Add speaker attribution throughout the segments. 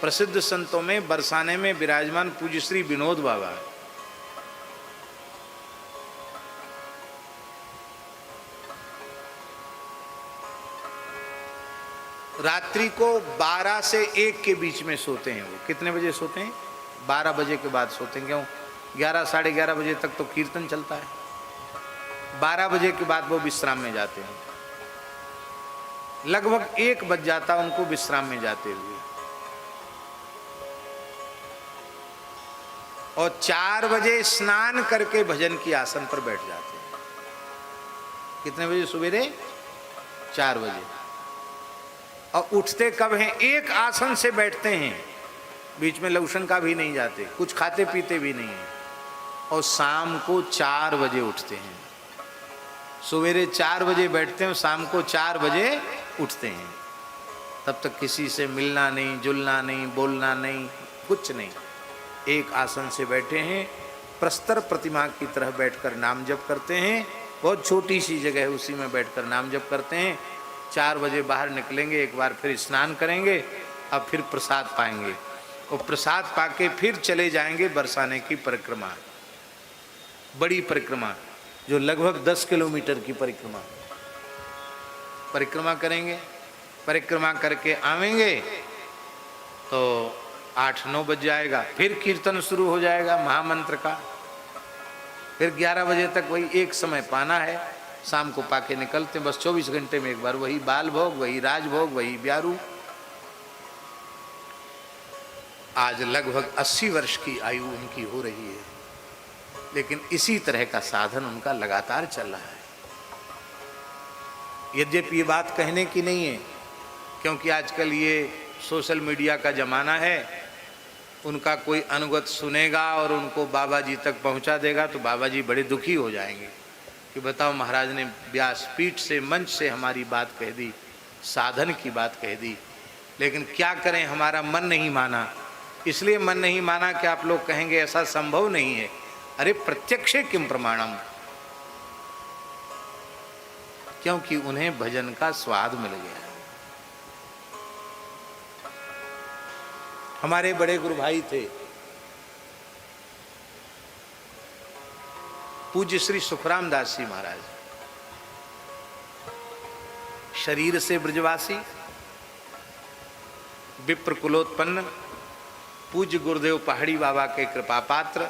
Speaker 1: प्रसिद्ध संतों में बरसाने में विराजमान पूज्य श्री विनोद बाबा। रात्रि को 12 से 1 के बीच में सोते हैं। वो कितने बजे सोते हैं? 12 बजे के बाद सोते हैं। क्यों? 11 साढ़े 11 बजे तक तो कीर्तन चलता है। 12 बजे के बाद वो विश्राम में जाते हैं। लगभग 1 बज जाता उनको विश्राम में जाते हुए, और 4 बजे स्नान करके भजन की आसन पर बैठ जाते हैं। कितने बजे? सवेरे 4 बजे। और उठते कब हैं? एक आसन से बैठते हैं, बीच में लौशन का भी नहीं जाते, कुछ खाते पीते भी नहीं है, और शाम को 4 बजे उठते हैं। सवेरे 4 बजे बैठते हैं, शाम को 4 बजे उठते हैं। तब तक किसी से मिलना नहीं, जुलना नहीं, बोलना नहीं, कुछ नहीं। एक आसन से बैठे हैं, प्रस्तर प्रतिमा की तरह बैठकर नाम जप करते हैं। बहुत छोटी सी जगह है, उसी में बैठकर नाम जप करते हैं। 4 बजे बाहर निकलेंगे, एक बार फिर स्नान करेंगे, अब फिर प्रसाद पाएंगे, और प्रसाद पाके फिर चले जाएंगे बरसाने की परिक्रमा, बड़ी परिक्रमा जो लगभग 10 किलोमीटर की परिक्रमा करेंगे। परिक्रमा करके आवेंगे तो 8-9 बज जाएगा, फिर कीर्तन शुरू हो जाएगा महामंत्र का। फिर 11 बजे तक वही एक समय पाना है, शाम को पाके निकलते हैं। बस 24 घंटे में एक बार वही बाल भोग, वही राजभोग, वही ब्यारू। आज लगभग 80 वर्ष की आयु उनकी हो रही है, लेकिन इसी तरह का साधन उनका लगातार चल रहा है। यद्यपि ये बात कहने की नहीं है, क्योंकि आजकल ये सोशल मीडिया का ज़माना है। उनका कोई अनुगत सुनेगा और उनको बाबा जी तक पहुंचा देगा तो बाबा जी बड़े दुखी हो जाएंगे कि बताओ, महाराज ने व्यासपीठ से, मंच से हमारी बात कह दी, साधन की बात कह दी, लेकिन क्या करें, हमारा मन नहीं माना। इसलिए मन नहीं माना कि आप लोग कहेंगे ऐसा संभव नहीं है। अरे प्रत्यक्षे किम प्रमाणम, क्योंकि उन्हें भजन का स्वाद मिल गया। हमारे बड़े गुरु भाई थे पूज्य श्री सुखराम दास जी महाराज, शरीर से ब्रजवासी, विप्र कुलोत्पन्न, पूज्य गुरुदेव पहाड़ी बाबा के कृपा पात्र।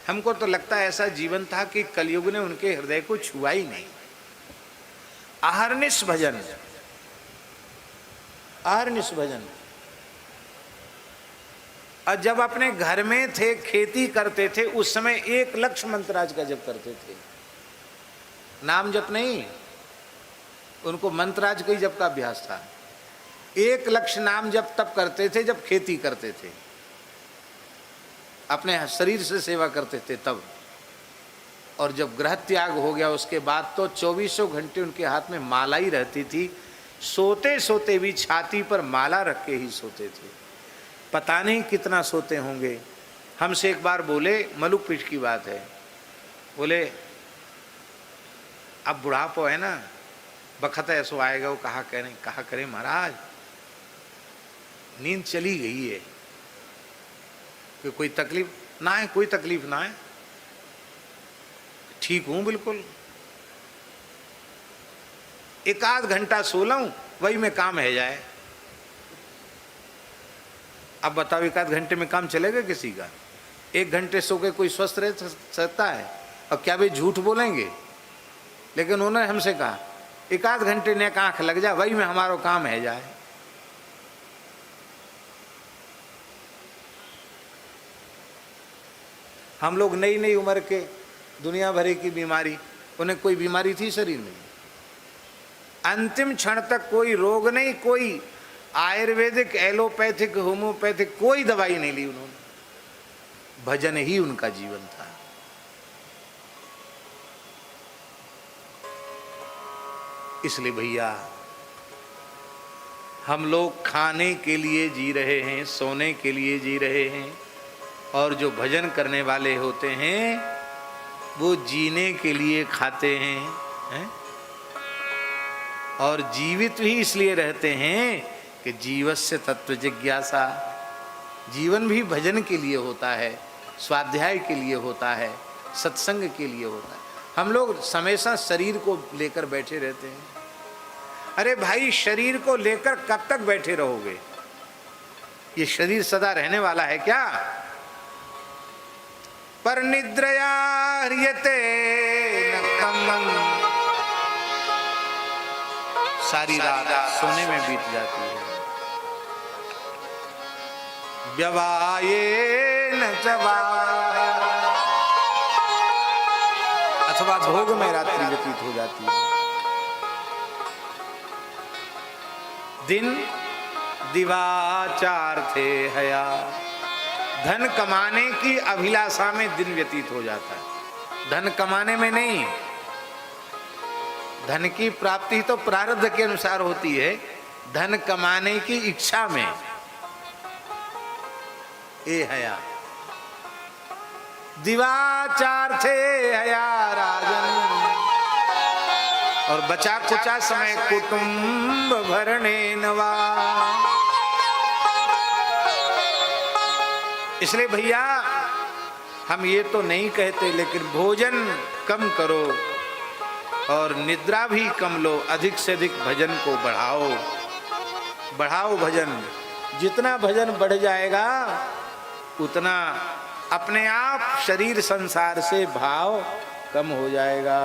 Speaker 1: हमको तो लगता है ऐसा जीवन था कि कलयुग ने उनके हृदय को छुआ ही नहीं। अहर्निश भजन, अहर्निश भजन। और जब अपने घर में थे, खेती करते थे, उस समय 1 लक्ष मंत्राज का जप करते थे, नाम जप नहीं, उनको मंत्राज का ही जप का अभ्यास था। 1 लक्ष नाम जप तब करते थे जब खेती करते थे, अपने शरीर से सेवा करते थे तब। और जब गृह त्याग हो गया उसके बाद तो 24 घंटे उनके हाथ में माला ही रहती थी। सोते सोते भी छाती पर माला रख के ही सोते थे। पता नहीं कितना सोते होंगे। हमसे एक बार बोले, मलुक पीठ की बात है, बोले अब बुढ़ापो है ना, बखत ऐसो आएगा, वो कहा करें महाराज, नींद चली गई है, कि कोई तकलीफ ना है, कोई तकलीफ ना है, ठीक हूं बिल्कुल, 1-8 घंटा सो लूं वही में काम है जाए। अब बताओ 1-8 घंटे में काम चलेगा किसी का? 1 घंटे सो के कोई स्वस्थ रह सकता है? और क्या वे झूठ बोलेंगे? लेकिन उन्होंने हमसे कहा 1-8 घंटे ने आंख लग जाए वही में हमारा काम है जाए। हम लोग नई नई उम्र के, दुनिया भरी की बीमारी, उन्हें कोई बीमारी थी शरीर में? अंतिम क्षण तक कोई रोग नहीं, कोई आयुर्वेदिक, एलोपैथिक, होम्योपैथिक कोई दवाई नहीं ली उन्होंने। भजन ही उनका जीवन था। इसलिए भैया हम लोग खाने के लिए जी रहे हैं, सोने के लिए जी रहे हैं, और जो भजन करने वाले होते हैं वो जीने के लिए खाते हैं, हैं? और जीवित भी इसलिए रहते हैं कि जीवस्य तत्व जिज्ञासा। जीवन भी भजन के लिए होता है, स्वाध्याय के लिए होता है, सत्संग के लिए होता है। हम लोग हमेशा शरीर को लेकर बैठे रहते हैं। अरे भाई, शरीर को लेकर कब तक बैठे रहोगे? ये शरीर सदा रहने वाला है क्या? पर निद्रया ह्रियते नक्तम, सारी रात सोने में बीत जाती है। व्यवाये न चवा, अथवा भोग में रात्रि व्यतीत हो जाती है। दिन दिवाचार थे हया, धन कमाने की अभिलाषा में दिन व्यतीत हो जाता है। धन कमाने में नहीं, धन की प्राप्ति तो प्रारब्ध के अनुसार होती है, धन कमाने की इच्छा में ए हया। दिवाचार थे हया राजन, और बचा कुचा समय कुटुंब भरने नवा। इसलिए भैया हम ये तो नहीं कहते, लेकिन भोजन कम करो और निद्रा भी कम लो, अधिक से अधिक भजन को बढ़ाओ। बढ़ाओ भजन, जितना भजन बढ़ जाएगा उतना अपने आप शरीर संसार से भाव कम हो जाएगा।